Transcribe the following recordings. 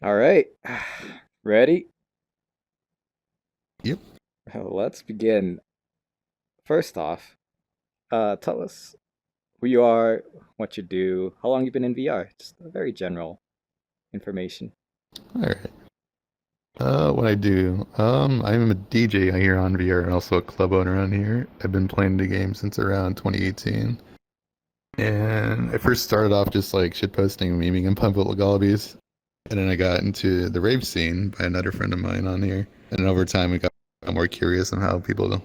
All right. Ready? Yep. Let's begin. First off, tell us who you are, what you do, how long you've been in VR. Just a very general information. All right. What I do? I'm a DJ here on VR and also a club owner on here. I've been playing the game since around 2018, and I first started off just like shitposting, memeing, and public legalities, and then I got into the rave scene by another friend of mine on here, and then over time we got more curious on how people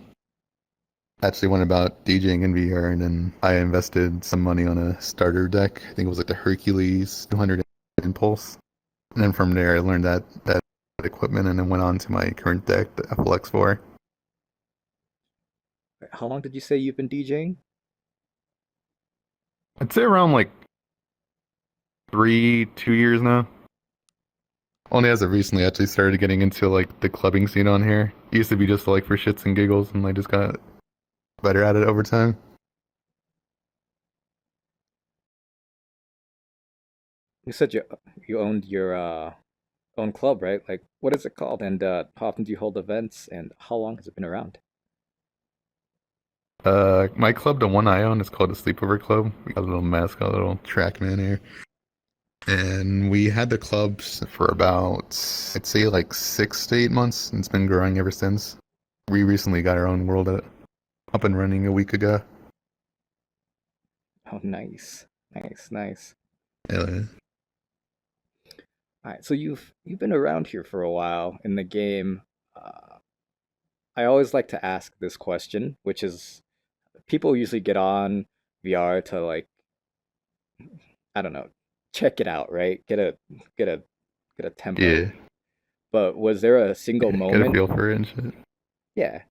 actually went about DJing in VR, and then I invested some money on a starter deck. I think it was like the Hercules 200 Impulse. And then from there, I learned that equipment, and then went on to my current deck, the FLX4. How long did you say you've been DJing? I'd say around like 2 years now. Only as of recently, actually started getting into like the clubbing scene on here. It used to be just like for shits and giggles, and I just got better at it over time. You said you owned your own club, right? Like, what is it called? And how often do you hold events? And how long has it been around? My club, the one I own, is called the Sleepover Club. We got a little mascot, a little track man here. And we had the clubs for about, I'd say like 6 to 8 months, and it's been growing ever since. We recently got our own world up and running a week ago. Oh, nice, nice, nice. Uh, All right, so you've been around here for a while in the game. Uh, I always like to ask this question, which is people usually get on VR to like I don't know, check it out, right? Get a get a tempo. yeah, But was there a single get a moment? feel for it and shit. Yeah.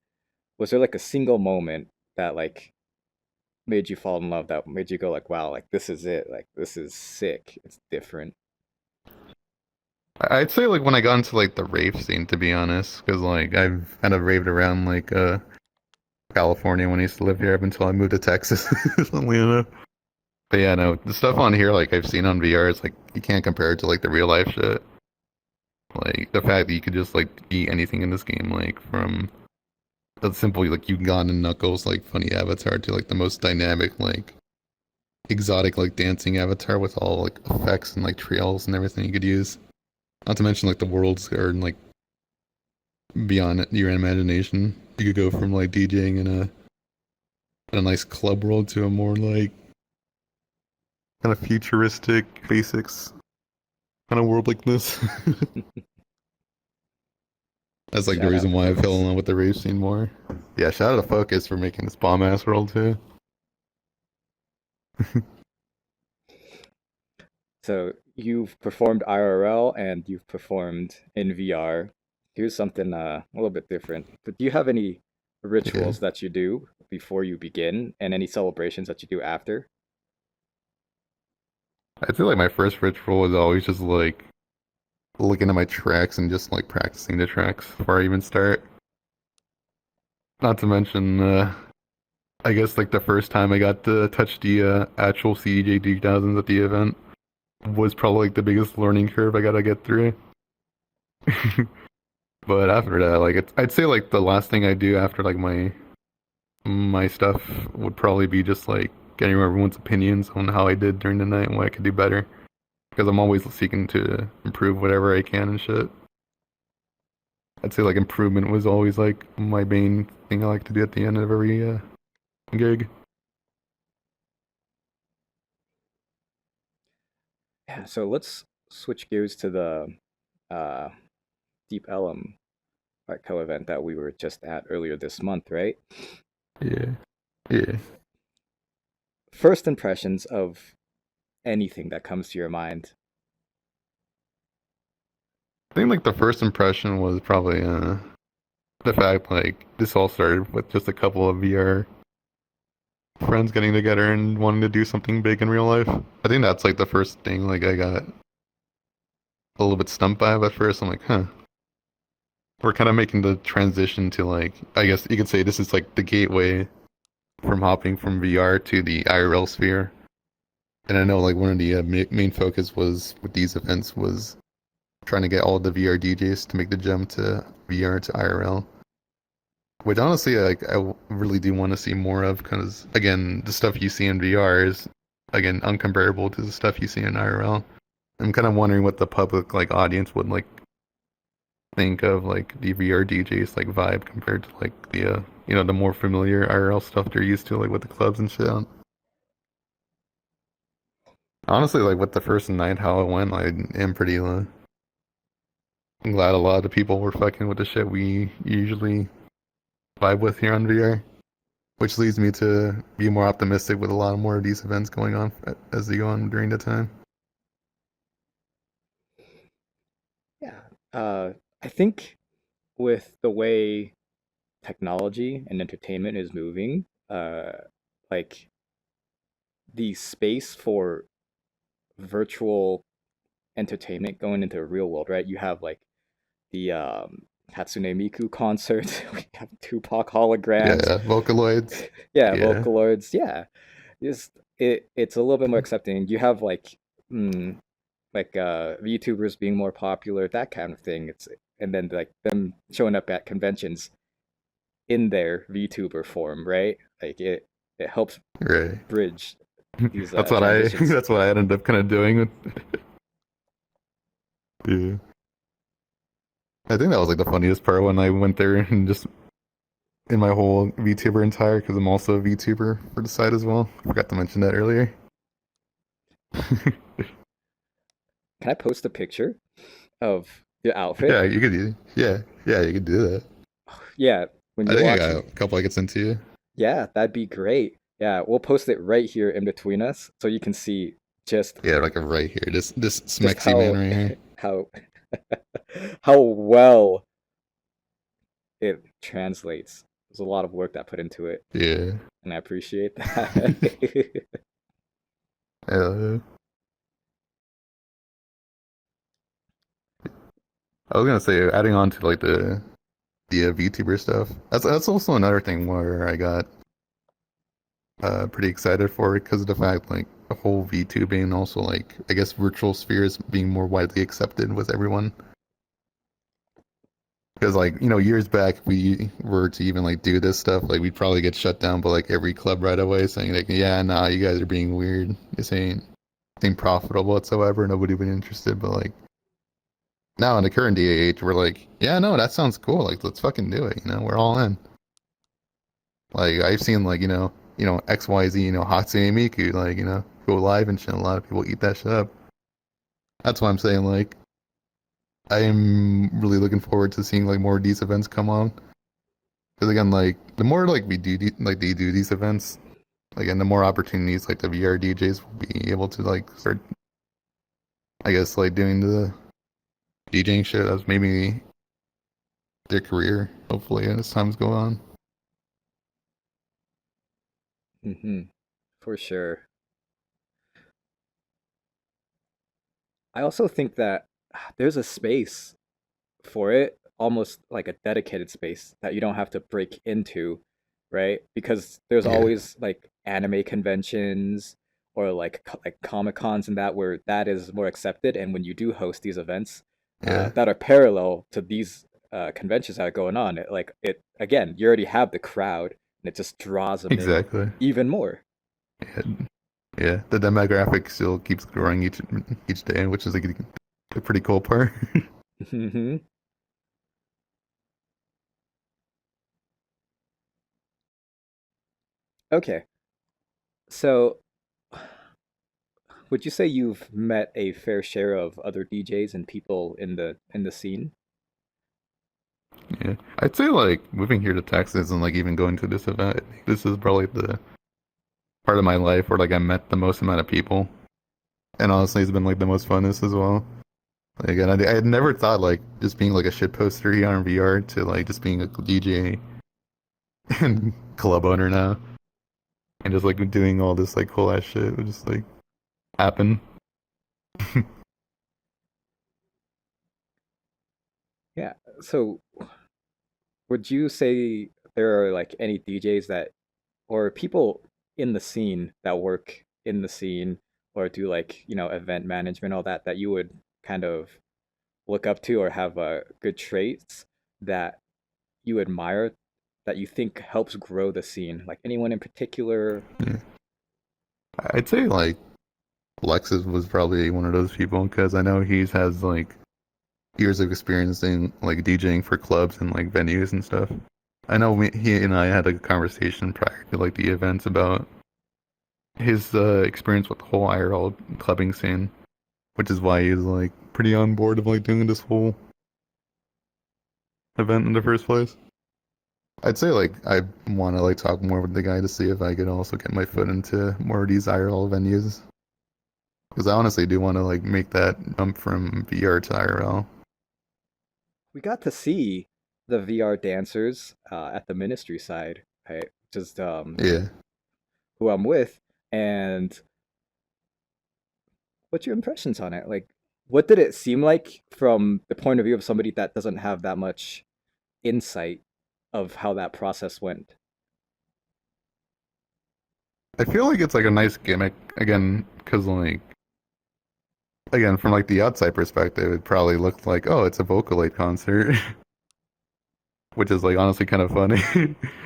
Was there like a single moment that like made you fall in love, that made you go like, wow, like this is it. Like this is sick. It's different. I'd say like when I got into like the rave scene, to be honest, because like I've kind of raved around like California when I used to live here up until I moved to Texas, funnily enough. But yeah, no, the stuff on here like I've seen on VR is like you can't compare it to like the real life shit. Like the fact that you could just like be anything in this game, like from the simple like Ugan and Knuckles like funny avatar to like the most dynamic like exotic like dancing avatar with all like effects and like trails and everything you could use. Not to mention like the worlds are like beyond your imagination. You could go from like DJing in a nice club world to a more like kind of futuristic basics kind of world like this. That's like the Shout out reason to why I fell in Focus. love with the rave scene more. Yeah, shout out to Focus for making this bomb ass world too. So you've performed IRL and you've performed in VR. Here's something a little bit different. But do you have any Yeah. rituals that you do before you begin and any celebrations that you do after? I feel like my first ritual was always just like looking at my tracks and just like practicing the tracks before I even start. Not to mention, I guess like the first time I got to touch the actual CDJ 3000s at the event was probably like the biggest learning curve I gotta get through. But after that, like I'd say like the last thing I do after like my stuff would probably be just like getting everyone's opinions on how I did during the night and what I could do better. Because I'm always seeking to improve whatever I can and shit. I'd say like improvement was always like my main thing I like to do at the end of every gig. Yeah, so let's switch gears to the uh, Deep Ellum Art Co event that we were just at earlier this month, right? Yeah, yeah. First impressions of anything that comes to your mind. I think like the first impression was probably the fact like this all started with just a couple of VR friends getting together and wanting to do something big in real life. I think that's like the first thing like I got a little bit stumped by at first. I'm like, huh. We're kind of making the transition to like I guess you could say this is like the gateway from hopping from VR to the IRL sphere. And I know like one of the main focus was with these events was trying to get all the VR DJs to make the jump to VR to IRL. Which honestly, like, really do want to see more of, because again, the stuff you see in VR is again uncomparable to the stuff you see in IRL. I'm kind of wondering what the public like audience would like think of like the VR DJs like vibe compared to like the the more familiar IRL stuff they're used to, like with the clubs and shit. Honestly, like with the first night how it went, I am pretty I'm glad a lot of the people were fucking with the shit we usually vibe with here on VR, which leads me to be more optimistic with a lot more of these events going on as they go on during the time. Yeah. I think with the way technology and entertainment is moving, like the space for virtual entertainment going into the real world, right? You have like the Hatsune Miku concert, we have Tupac holograms, Yeah, Vocaloids. yeah, Yeah, Vocaloids, yeah. Just it's a little bit more accepting. You have mm, like VTubers being more popular, that kind of thing. It's and then like them showing up at conventions in their VTuber form, right? Like it helps right. bridge these That's what I transitions. that's what I ended up kind of doing. Yeah. I think that was like the funniest part when I went there and just in my whole VTuber entire, because I'm also a VTuber for the site as well. I forgot to mention that earlier. Can I post a picture of the outfit? Yeah, you could do. Yeah, you could do that. Yeah, when I you're think I got watching. a couple I could send to you. Yeah, that'd be great. Yeah, we'll post it right here in between us so you can see just Yeah, like right here. This just smexy man how right here. how how well it translates. There's a lot of work that put into it, Yeah. and I appreciate that. Uh, I was gonna say, adding on to like the VTuber stuff. That's also another thing where I got pretty excited for it because of the fact like the whole VTubing and also like I guess virtual spheres being more widely accepted with everyone. Because like years back we were to even like do this stuff like we'd probably get shut down by like every club right away saying like yeah nah you guys are being weird, this ain't profitable whatsoever, nobody would be interested. But like now in the current day age we're like yeah no that sounds cool, like let's fucking do it, we're all in. Like I've seen like XYZ, Hatsune Miku, like go live and shit. A lot of people eat that shit up. That's why I'm saying like I am really looking forward to seeing like more of these events come on. Because again, like the more like we do like they do these events, like and the more opportunities like the VR DJs will be able to like start, I guess like doing the DJing shit as maybe their career. Hopefully as times go on. Hmm. For sure. I also think that there's a space for it, almost like a dedicated space that you don't have to break into, right? Because there's Yeah, always like anime conventions or like like Comic Cons and that where that is more accepted. And when you do host these events yeah, that are parallel to these conventions that are going on, it again, you already have the crowd and it just draws them in exactly. even more. Yeah, yeah. The demographic still keeps growing each day, which is like a pretty cool part. Hmm. Okay, so would you say you've met a fair share of other DJs and people in the scene? Yeah, I'd say like moving here to Texas and like even going to this event, I think this is probably the part of my life where like I met the most amount of people, and honestly, it's been like the most funnest as well. Like, and I had never thought like just being like a shit poster here on VR to like just being a DJ and club owner now, and just like doing all this like cool ass shit would just like happen. Yeah. So would you say there are like any DJs that or people in the scene that work in the scene or do like, event management, all that you would kind of look up to or have good traits that you admire that you think helps grow the scene? Like anyone in particular? Yeah. I'd say like Lexus was probably one of those people because I know he's has like years of experience in like DJing for clubs and like venues and stuff. I know he and I had a conversation prior to like the events about his experience with the whole IRL clubbing scene, which is why he's like pretty on board of like doing this whole event in the first place. I'd say like I want to like talk more with the guy to see if I could also get my foot into more of these IRL venues because I honestly do want to like make that jump from VR to IRL. We got to see the VR dancers at the ministry side, right? Just Yeah. who I'm with, and what's your impressions on it? Like, what did it seem like from the point of view of somebody that doesn't have that much insight of how that process went? I feel like it's like a nice gimmick again, because like again from like the outside perspective, it probably looked like oh, it's a Vocaloid concert, which is like honestly kind of funny.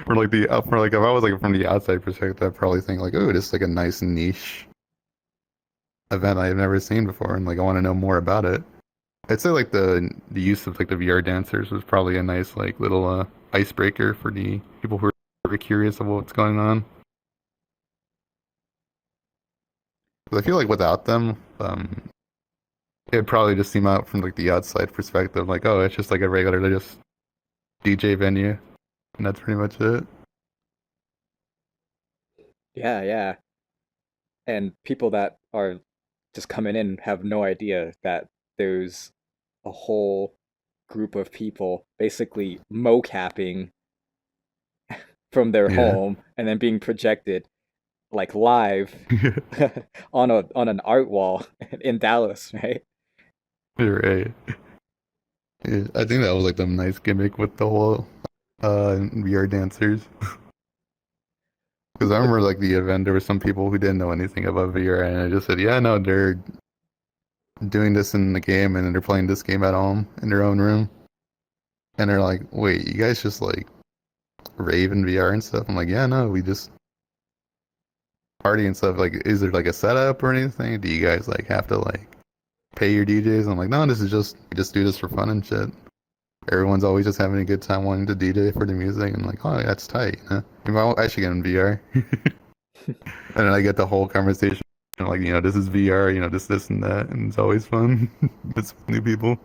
Or like the for like if I was like from the outside perspective, I'd probably think like oh, this is like a nice niche event I've never seen before, and like I want to know more about it. I'd say like the use of like the VR dancers was probably a nice like little icebreaker for the people who are curious of what's going on. 'Cause I feel like without them, it'd probably just seem out from like the outside perspective, like oh, it's just like a regular just DJ venue, and that's pretty much it. Yeah, yeah. And people that are just coming in have no idea that there's a whole group of people basically mocapping from their Yeah, home and then being projected like live on an art wall in Dallas, right? you're right. Yeah, I think that was like the nice gimmick with the whole VR dancers. Because I But remember like the event, there were some people who didn't know anything about VR, and I just said, yeah, no, they're doing this in the game, and they're playing this game at home in their own room, and they're like, wait, you guys just like rave in VR and stuff? I'm like, yeah, no, we just party and stuff. Like, is there like a setup or anything? Do you guys like have to like pay your DJs? I'm like, no, this is just we just do this for fun and shit. Everyone's always just having a good time wanting to DJ for the music, and like, oh, that's tight. Huh? Maybe I should get in VR. And then I get the whole conversation like, this is VR, this and that, and it's always fun. It's new people.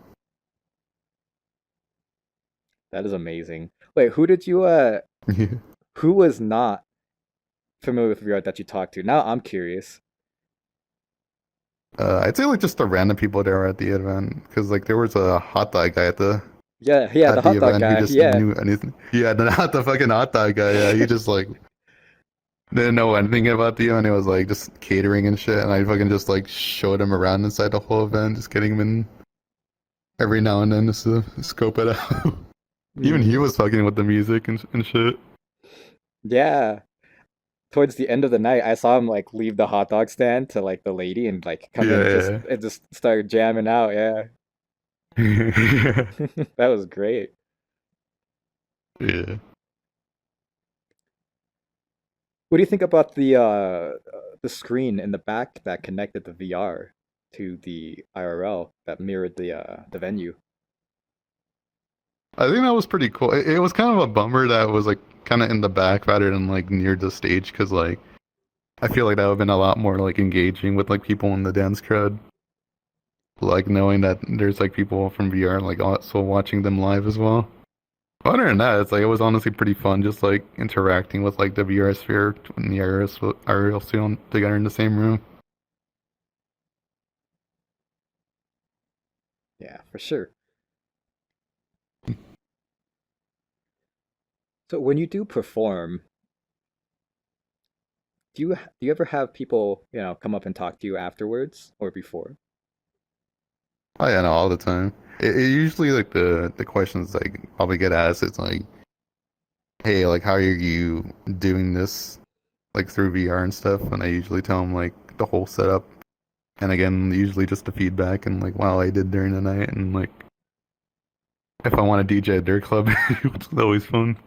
that is amazing. Wait, Yeah. who was not familiar with VR that you talked to? Now I'm curious. I'd say like just the random people that were at the event, because like there was a hot dog guy Yeah, yeah, the at the hot dog event who guy. just Yeah. knew anything. Yeah, the fucking hot dog guy. Yeah, he just like didn't know anything about the event. It was like just catering and shit, and I fucking just like showed him around inside the whole event, just getting him in every now and then just to scope it out. Even he Hmm. was fucking with the music and shit. Yeah. Towards the end of the night, I saw him like leave the hot dog stand to like the lady and like come in Yeah, and just start jamming out. Yeah. yeah. That was great. Yeah. What do you think about the screen in the back that connected the VR to the IRL that mirrored the venue? I think that was pretty cool. It was kind of a bummer that it was like kind of in the back rather than like near the stage because like I feel like that would have been a lot more like engaging with like people in the dance crowd. Like knowing that there's like people from VR like also watching them live as well. But other than that, it's like it was honestly pretty fun just like interacting with like the VR sphere and the IRL sphere together in the same room. Yeah, for sure. So when you do perform, do you ever have people, come up and talk to you afterwards or before? Oh yeah, no, all the time. It usually like the questions like probably get asked. It's like, hey, like how are you doing this like through VR and stuff? And I usually tell them like the whole setup, and again, usually just the feedback and like wow, I did during the night, and like if I want to DJ at their club, it's always fun.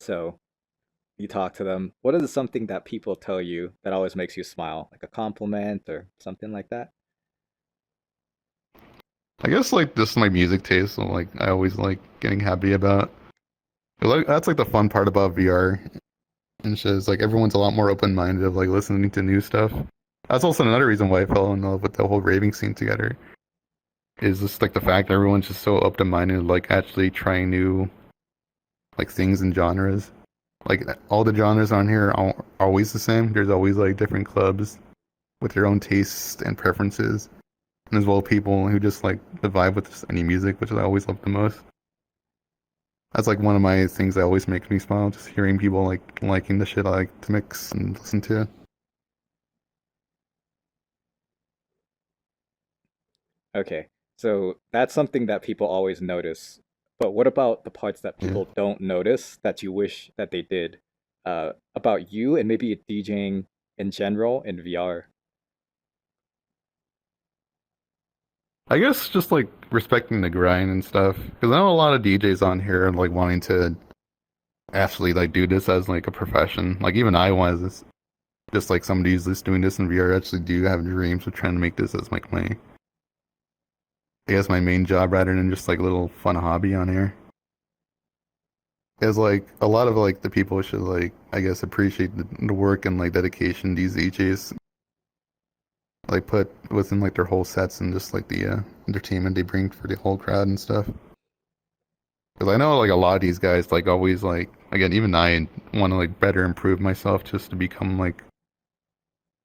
So you talk to them. What is something that people tell you that always makes you smile, like a compliment or something like that? I guess like just my music taste, so, like I always like getting happy about. Like that's like the fun part about VR and shit. Is like everyone's a lot more open minded of like listening to new stuff. That's also another reason why I fell in love with the whole raving scene together. Is just like the fact that everyone's just so open minded, like actually trying new like things and genres. Like all the genres on here are always the same. There's always like different clubs with their own tastes and preferences, and as well people who just like the vibe with just any music, which I always love the most. That's like one of my things that always makes me smile, just hearing people like liking the shit I like to mix and listen to. Okay, so that's something that people always notice. But what about the parts that Yeah. people don't notice that you wish that they did about you and maybe DJing in general in VR? I guess just like respecting the grind and stuff, because I know a lot of DJs on here are like wanting to actually like do this as like a profession. Like even I was just like somebody who's just doing this in VR actually do have dreams of trying to make this as like my I guess my main job rather than just like a little fun hobby on here. Because like a lot of like the people should like I guess appreciate the work and like dedication these DJs like put within like their whole sets and just like the entertainment they bring for the whole crowd and stuff. Because I know like a lot of these guys like always like again even I want to like better improve myself just to become like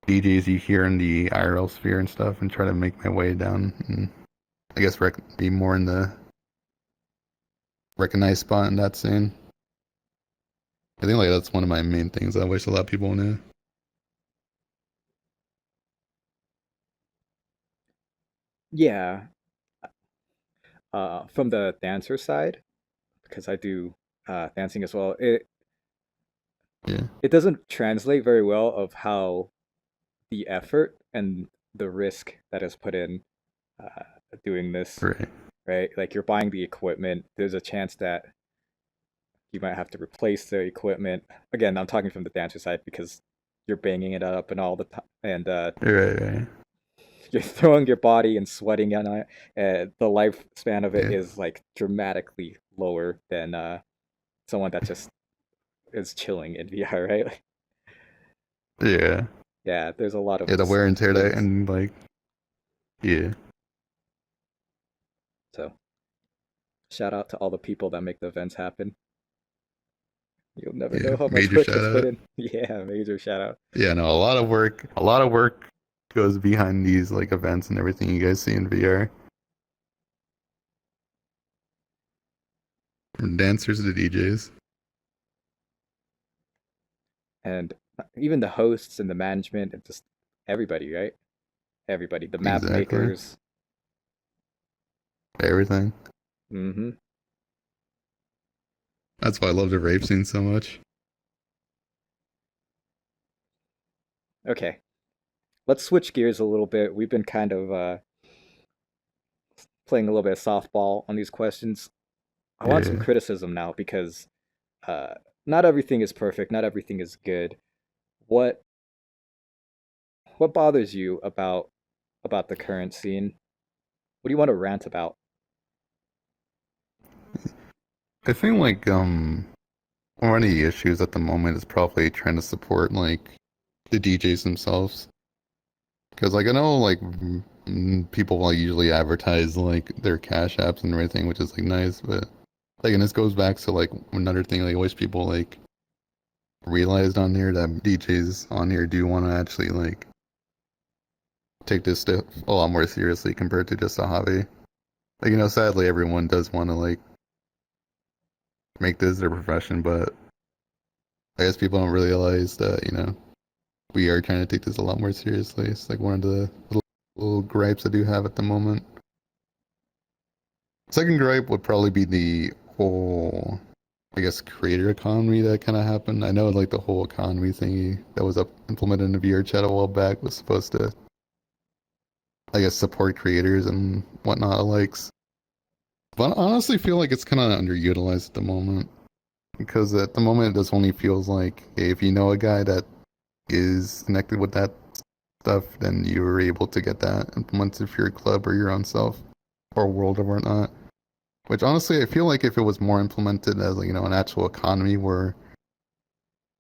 DJs you hear in the IRL sphere and stuff and try to make my way down and I guess be more in the recognized spot in that scene. I think like that's one of my main things I wish a lot of people knew. Yeah, from the dancer side, because I do dancing as well. Yeah, It doesn't translate very well of how the effort and the risk that is put in uh, doing this, right. right? Like you're buying the equipment. There's a chance that you might have to replace the equipment. Again, I'm talking from the dancer side because you're banging it up and all the time, and Right, right. you're throwing your body and sweating on it. The lifespan of it Yeah. is like dramatically lower than someone that just is chilling in VR, right? Like, Yeah. yeah, there's a lot of Yeah, the wear and tear that things. and like yeah. So shout out to all the people that make the events happen. You'll never Yeah. know how much Major work shout is put out. in. Yeah, major shout out. Yeah, no, a lot of work goes behind these like events and everything you guys see in VR. From dancers to DJs. And even the hosts and the management and just everybody, right? Everybody, the map Exactly. makers. Everything. Mm-hmm. That's why I love the rave scene so much. Okay, let's switch gears a little bit. We've been kind of playing a little bit of softball on these questions. I want some Yeah. criticism now because uh, not everything is perfect, not everything is good. What what bothers you about the current scene? What do you want to rant about? I think like one of the issues at the moment is probably trying to support like the DJs themselves. Because like I know like people like usually advertise like their cash apps and everything, which is like nice, but like and this goes back to like another thing like I wish people like realized on here that DJs on here do want to actually like take this stuff a lot more seriously compared to just a hobby. Like sadly everyone does want to like make this their profession, but I guess people don't realize that we are trying to take this a lot more seriously. It's like one of the little gripes I do have at the moment. Second gripe would probably be the whole, I guess, creator economy that kind of happened. I know like the whole economy thingy that was implemented in the VRChat a while back was supposed to I guess, support creators and whatnot likes. But I honestly feel like it's kind of underutilized at the moment. Because at the moment, it just only feels like, hey, if you know a guy that is connected with that stuff, then you were able to get that implemented for your club or your own self or world or whatnot. Which honestly, I feel like if it was more implemented as like, an actual economy where,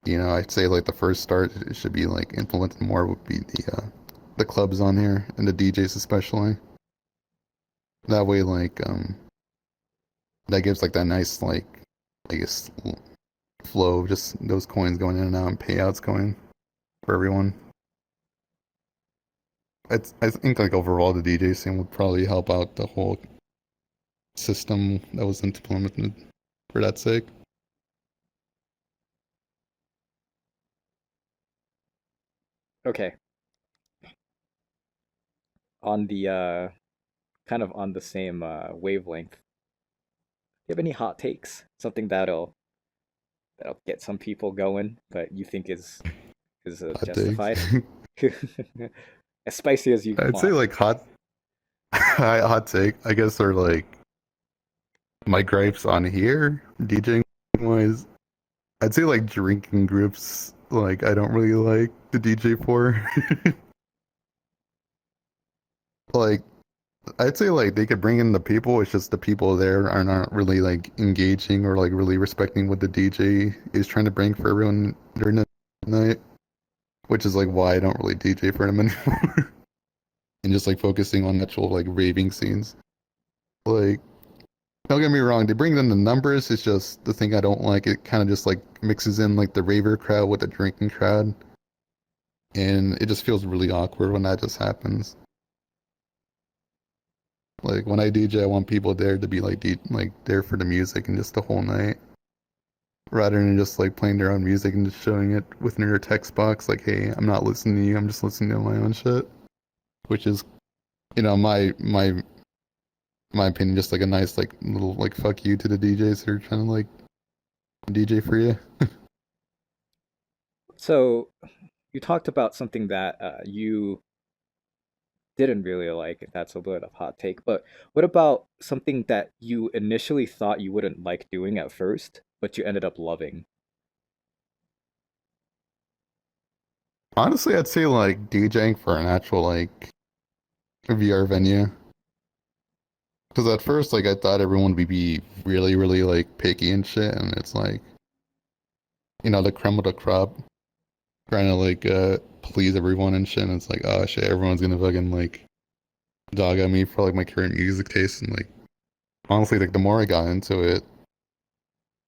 I'd say like the first start it should be like implemented more would be the clubs on here and the DJs especially. That way, like that gives like that nice like I guess flow of just those coins going in and out and payouts going for everyone. I think like overall the DJ scene would probably help out the whole system that was implemented for that sake. Okay, on the kind of on the same wavelength. Do you have any hot takes? Something that'll get some people going, but you think is Hot takes. justified? As spicy as you I'd say want. like hot take, I guess, are like my gripes on here, DJing wise. I'd say like drinking groups, like I don't really like the DJ for. Like I'd say like they could bring in the people, it's just the people there are not really like engaging or like really respecting what the DJ is trying to bring for everyone during the night. Which is like why I don't really DJ for them anymore. And just like focusing on actual like raving scenes. Like don't get me wrong, they bring in the numbers. It's just the thing I don't like. It kind of just like mixes in like the raver crowd with the drinking crowd, and it just feels really awkward when that just happens. Like when I DJ, I want people there to be like like there for the music and just the whole night, rather than just like playing their own music and just showing it within their text box. Like, hey, I'm not listening to you. I'm just listening to my own shit, which is, my opinion, just like a nice like little like fuck you to the DJs who are trying to like DJ for you. So you talked about something that you didn't really like, if that's a bit of hot take. But what about something that you initially thought you wouldn't like doing at first, but you ended up loving? Honestly, I'd say like DJing for an actual like VR venue. Because at first, like I thought everyone would be really, really like picky and shit, and it's like, the creme of the crop, trying to like please everyone and shit. And it's like, oh shit, everyone's gonna fucking like dog on me for like my current music taste. And like honestly, like the more I got into it,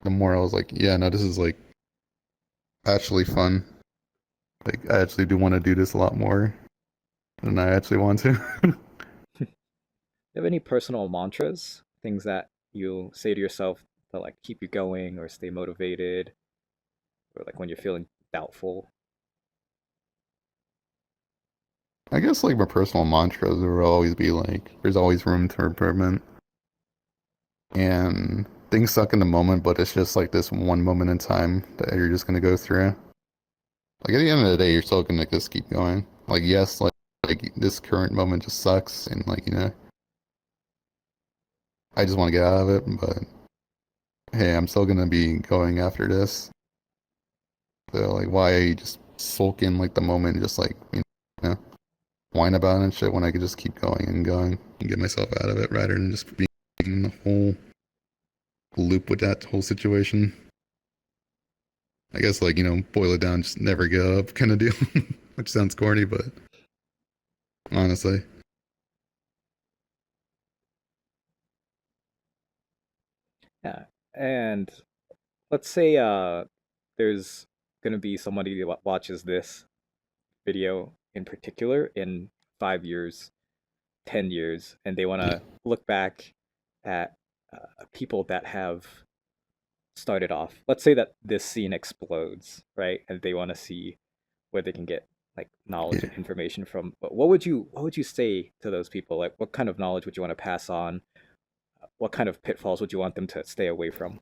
the more I was like, yeah, no, this is like actually fun. Like I actually do want to do this a lot more than I actually want to. Do you have any personal mantras, things that you say to yourself to like keep you going or stay motivated, or like when you're feeling doubtful? I guess like my personal mantras will always be like, there's always room for improvement. And things suck in the moment, but it's just like this one moment in time that you're just gonna go through. Like at the end of the day, you're still gonna just keep going. Like yes, like this current moment just sucks, and like I just want to get out of it. But hey, I'm still gonna be going after this. So like, why just sulk in like the moment, and just like know, whine about it and shit when I could just keep going and get myself out of it rather than just being in the whole loop with that whole situation. I guess like, boil it down, just never give up kind of deal. Which sounds corny, but honestly. Yeah. And let's say there's gonna be somebody that watches this video in particular in 5 years, 10 years, and they want Yeah. to look back at people that have started off. Let's say that this scene explodes, right? And they want to see where they can get like knowledge Yeah. and information from. But what would you say to those people? Like what kind of knowledge would you want to pass on? What kind of pitfalls would you want them to stay away from?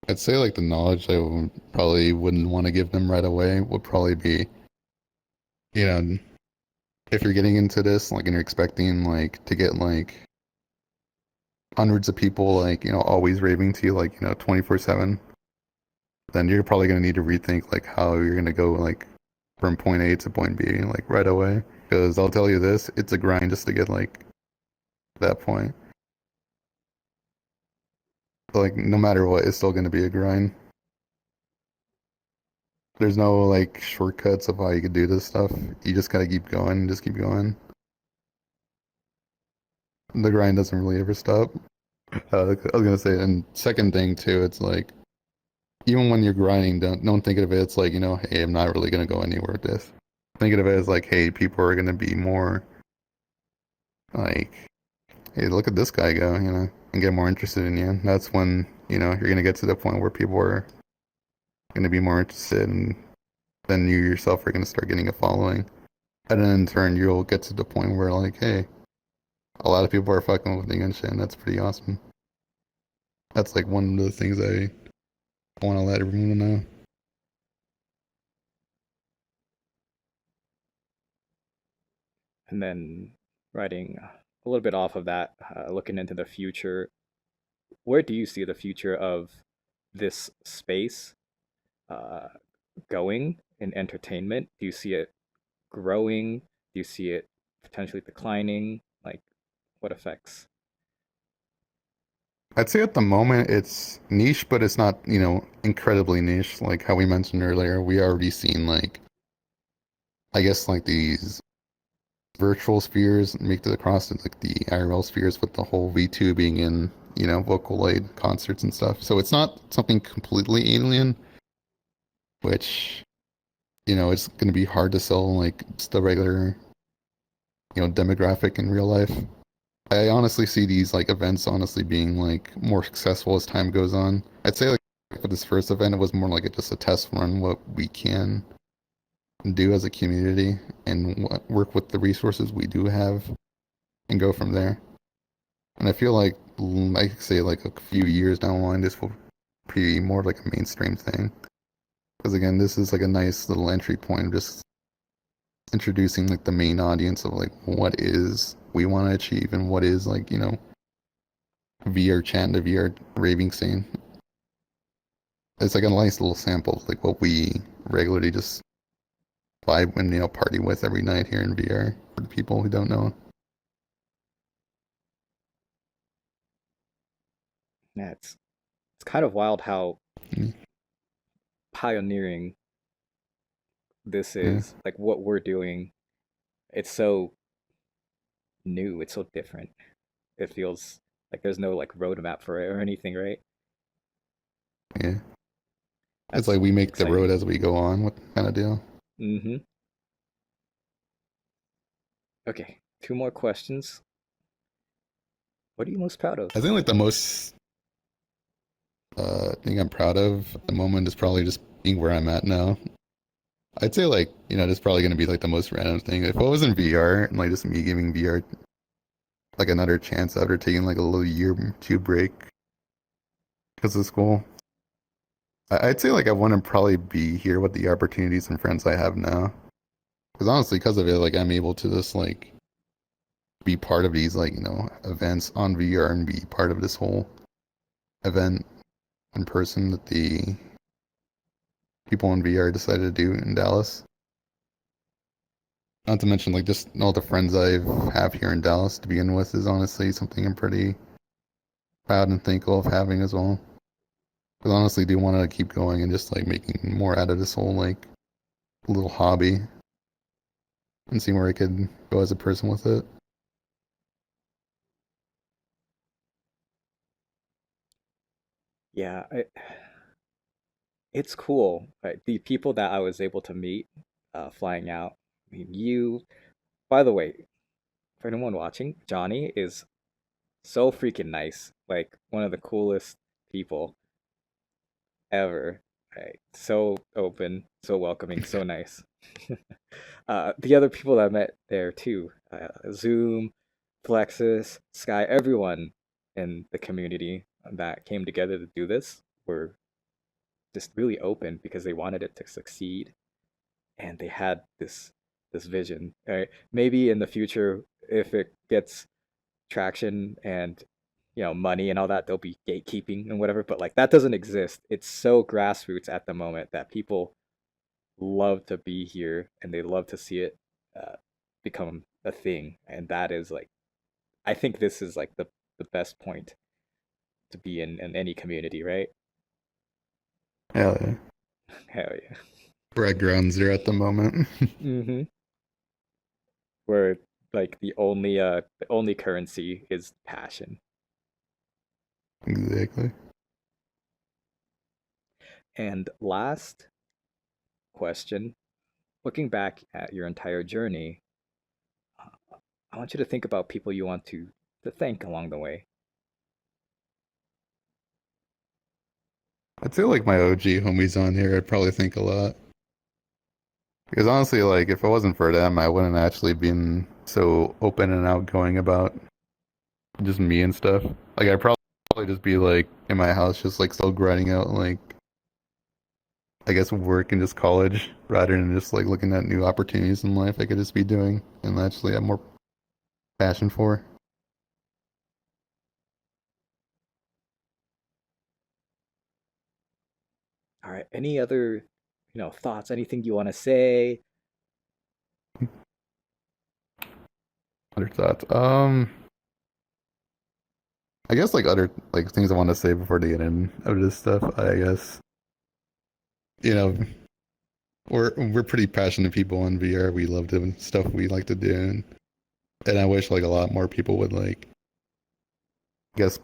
I'd say like the knowledge I probably wouldn't want to give them right away would probably be, you know, if you're getting into this, like, and you're expecting like to get like hundreds of people, like, always raving to you, like, 24/7, then you're probably gonna need to rethink like how you're gonna go like from point A to point B like right away. Because I'll tell you this, it's a grind just to get like that point. Like no matter what, it's still gonna be a grind. There's no like shortcuts of how you could do this stuff. You just gotta keep going, just keep going. The grind doesn't really ever stop. I was gonna say, and second thing too, it's like even when you're grinding, don't think of it. It's like hey, I'm not really gonna go anywhere with this. Think of it as like, hey, people are gonna be more like, hey, look at this guy go, and get more interested in you. That's when you're gonna get to the point where people are gonna be more interested, and then you yourself are gonna start getting a following, and then in turn you'll get to the point where like, hey, a lot of people are fucking with you and shit, and that's pretty awesome. That's like one of the things I want to let everyone know. And then writing a little bit off of that, looking into the future, where do you see the future of this space uh, going in entertainment? Do you see it growing? Do you see it potentially declining? Like, what effects? I'd say at the moment it's niche, but it's not, incredibly niche. Like how we mentioned earlier, we already seen like, I guess like these virtual spheres make it across to like the IRL spheres with the whole VTubing and, Vocaloid concerts and stuff. So it's not something completely alien, which, it's going to be hard to sell like just the regular, demographic in real life. I honestly see these like events honestly being like more successful as time goes on. I'd say like for this first event, it was more like just a test run, what we can do as a community and work with the resources we do have and go from there. And I feel like, say like a few years down the line, this will be more like a mainstream thing. Because again, this is like a nice little entry point of just introducing like the main audience of like what is we want to achieve and what is like, VRChat and the VR raving scene. It's like a nice little sample of like what we regularly just vibe and party with every night here in VR for the people who don't know. Yeah, it's kind of wild how Mm, pioneering this yeah, is. Like what we're doing. It's so new. It's so different. It feels like there's no like roadmap for it or anything, right? yeah. It's That's like we make the road exciting. as we go on. What kind of deal? Mm-hmm. Okay, two more questions. What are you most proud of? I think like the most thing I'm proud of at the moment is probably just being where I'm at now. I'd say like, that's probably gonna be like the most random thing. If I was in VR and like just me giving VR like another chance after taking like a little year or two break because of school, I'd say like I want to probably be here with the opportunities and friends I have now. Because honestly, because of it, like I'm able to just like be part of these like, events on VR and be part of this whole event in person that the people in VR decided to do in Dallas. Not to mention like just all the friends I have here in Dallas to begin with is honestly something I'm pretty proud and thankful of having as well. Because honestly, do want to keep going and just like making more out of this whole like little hobby and seeing where I could go as a person with it. Yeah, it's cool. Right? The people that I was able to meet flying out. I mean, you, by the way, for anyone watching, Johnny is so freaking nice. Like one of the coolest people ever. Right? So open, so welcoming, so nice. The other people that I met there too, Zoom, Plexus, Sky, everyone in the community that came together to do this were just really open because they wanted it to succeed, and they had this. this vision. Right? Maybe in the future, if it gets traction and money and all that, there'll be gatekeeping and whatever. But like that doesn't exist. It's so grassroots at the moment that people love to be here and they love to see it uh, become a thing. And that is like, I think this is like the best point to be in any community, right? Hell yeah. Hell yeah. We're at ground zero at the moment. hmm Where like the only currency is passion. Exactly. And last question, looking back at your entire journey, I want you to think about people you want to thank along the way. I'd say like my OG homies on here, I'd probably think a lot. Because honestly, like if it wasn't for them, I wouldn't actually been so open and outgoing about just me and stuff. Like I'd probably just be like in my house, just like still grinding out like I guess work and just college, rather than just like looking at new opportunities in life I could just be doing and actually have more passion for. All right. Any other, thoughts, anything you want to say? Other thoughts? I guess like other like things I want to say before the end of this stuff. I guess you know we're pretty passionate people in VR. We love doing stuff we like to do, and I wish like a lot more people would like I guess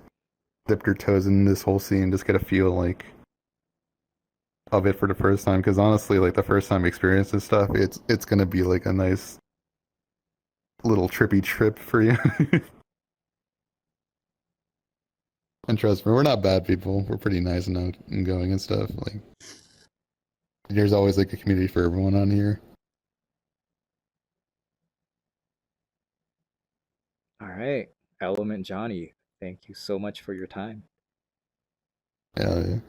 dip their toes in this whole scene, just get a feel like of it for the first time. Because honestly, like the first time experience this stuff, it's gonna be like a nice little trippy trip for you. And trust me, we're not bad people. We're pretty nice and outgoing and stuff. Like there's always like a community for everyone on here. All right. Element Johnny, thank you so much for your time. Yeah, yeah.